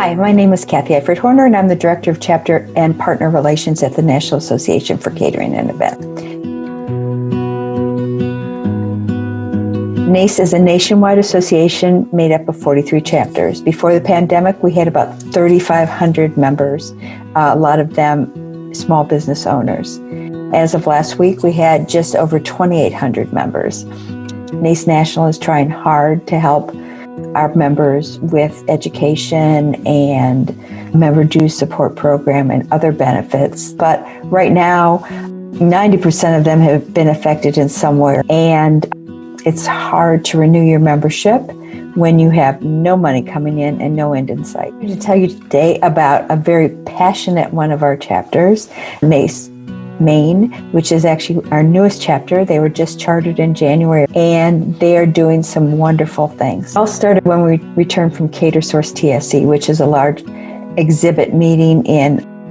Hi, my name is Kathy Eifert-Horner, and I'm the Director of Chapter and Partner Relations at the National Association for Catering and Events. NACE is a nationwide association made up of 43 chapters. Before the pandemic, we had about 3,500 members, a lot of them small business owners. As of last week, we had just over 2,800 members. NACE National is trying hard to help our members with education and member dues support program and other benefits. But right now, 90% of them have been affected in some way. And it's hard to renew your membership when you have no money coming in and no end in sight. I'm going to tell you today about a very passionate one of our chapters, NACE Maine, which is actually our newest chapter. They were just chartered in January, and they are doing some wonderful things. All started when we returned from CaterSource TSE, which is a large exhibit meeting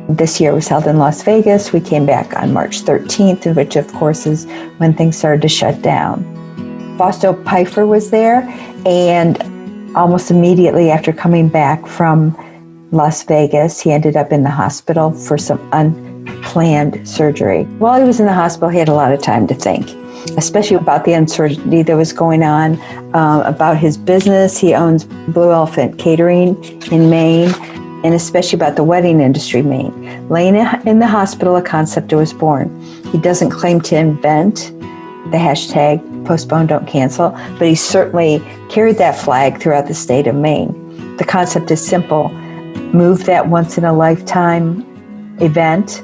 this year was held in Las Vegas. We came back on March 13th, which of course is when things started to shut down. Fausto Pfeiffer was there, and almost immediately after coming back from Las Vegas, he ended up in the hospital for some unplanned surgery. While he was in the hospital, he had a lot of time to think, especially about the uncertainty that was going on about his business. He owns Blue Elephant Catering in Maine, and especially about the wedding industry in Maine. Laying in the hospital, a concept was born. He doesn't claim to invent the hashtag postpone, don't cancel, but he certainly carried that flag throughout the state of Maine. The concept is simple. Move that once-in-a-lifetime event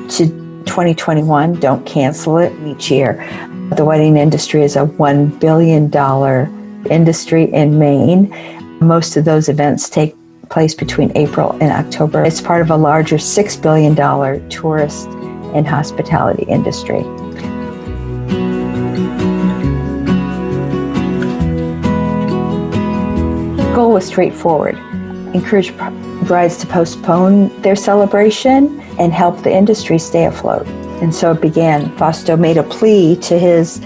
to 2021. Don't cancel it each year. The wedding industry is a $1 billion industry in Maine. Most of those events take place between April and October. It's part of a larger $6 billion tourist and hospitality industry. The goal was straightforward. Encourage brides to postpone their celebration and help the industry stay afloat. And so it began. Fausto made a plea to his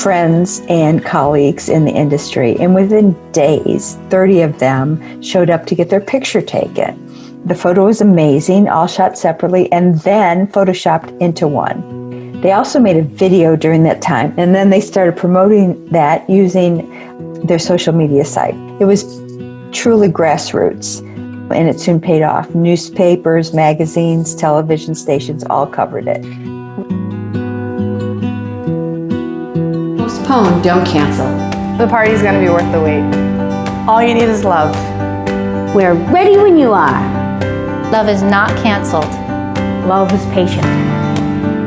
friends and colleagues in the industry, and within days, 30 of them showed up to get their picture taken. The photo was amazing, all shot separately, and then photoshopped into one. They also made a video during that time, and then they started promoting that using their social media site. It was truly grassroots, and it soon paid off. Newspapers, magazines, television stations all covered it. Postpone, don't cancel. The party's gonna be worth the wait. All you need is love. We're ready when you are. Love is not canceled. Love is patient.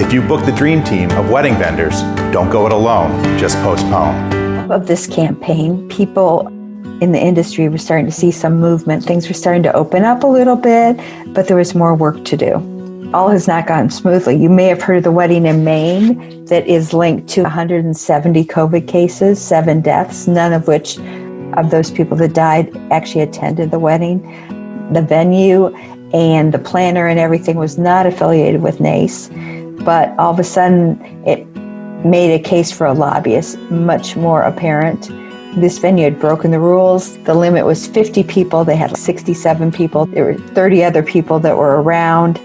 If you book the dream team of wedding vendors, don't go it alone, just postpone. Of this campaign, people in the industry were starting to see some movement. Things were starting to open up a little bit, but there was more work to do. All has not gone smoothly. You may have heard of the wedding in Maine that is linked to 170 COVID cases, 7 deaths, none of which of those people that died actually attended the wedding. The venue and the planner and everything was not affiliated with NACE, but all of a sudden it made a case for a lobbyist much more apparent. This venue had broken the rules. The limit was 50 people. They had 67 people. There were 30 other people that were around,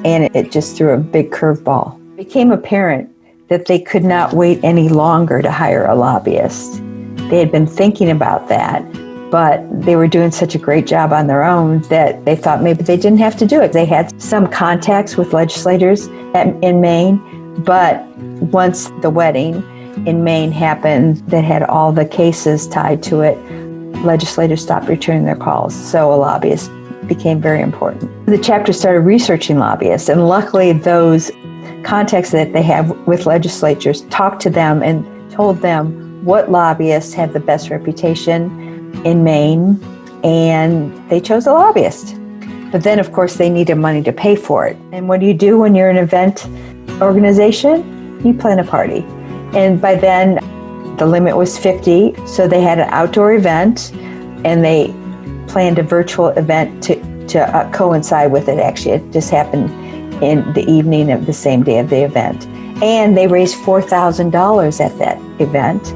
and it just threw a big curveball. It became apparent that they could not wait any longer to hire a lobbyist. They had been thinking about that, but they were doing such a great job on their own that they thought maybe they didn't have to do it. They had some contacts with legislators in Maine, but once the wedding in Maine happened that had all the cases tied to it, legislators stopped returning their calls, so a lobbyist became very important. The chapter started researching lobbyists, and luckily those contacts that they have with legislatures talked to them and told them what lobbyists have the best reputation in Maine, and they chose a lobbyist. But then, of course, they needed money to pay for it. And what do you do when you're an event organization? You plan a party. And by then, the limit was 50, so they had an outdoor event, and they planned a virtual event to coincide with it. Actually, it just happened in the evening of the same day of the event. And they raised $4,000 at that event.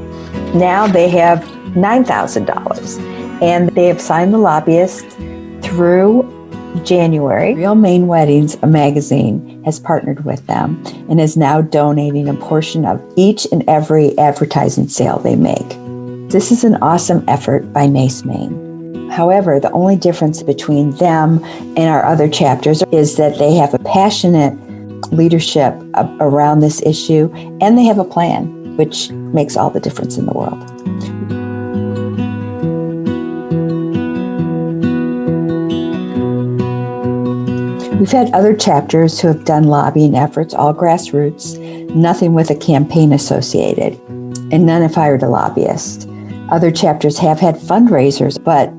Now they have $9,000, and they have signed the lobbyist through January, Real Maine Weddings, a magazine, has partnered with them and is now donating a portion of each and every advertising sale they make. This is an awesome effort by NACE Maine. However, the only difference between them and our other chapters is that they have a passionate leadership around this issue, and they have a plan, which makes all the difference in the world. We've had other chapters who have done lobbying efforts, all grassroots, nothing with a campaign associated, and none have hired a lobbyist. Other chapters have had fundraisers, but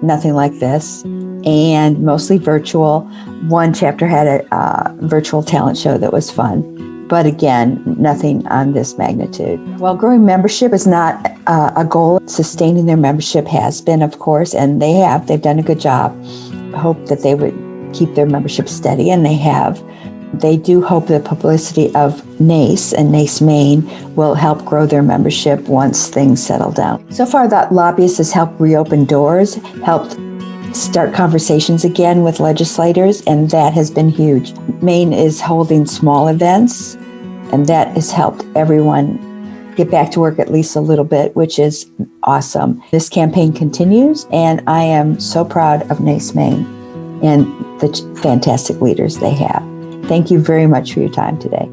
nothing like this, and mostly virtual. One chapter had a virtual talent show that was fun, but again, nothing on this magnitude. While growing membership is not a goal, sustaining their membership has been, of course, and they've done a good job. I hope that they would keep their membership steady, and they have. They do hope the publicity of NACE and NACE Maine will help grow their membership once things settle down. So far, that lobbyist has helped reopen doors, helped start conversations again with legislators, and that has been huge. Maine is holding small events, and that has helped everyone get back to work at least a little bit, which is awesome. This campaign continues, and I am so proud of NACE Maine and the fantastic leaders they have. Thank you very much for your time today.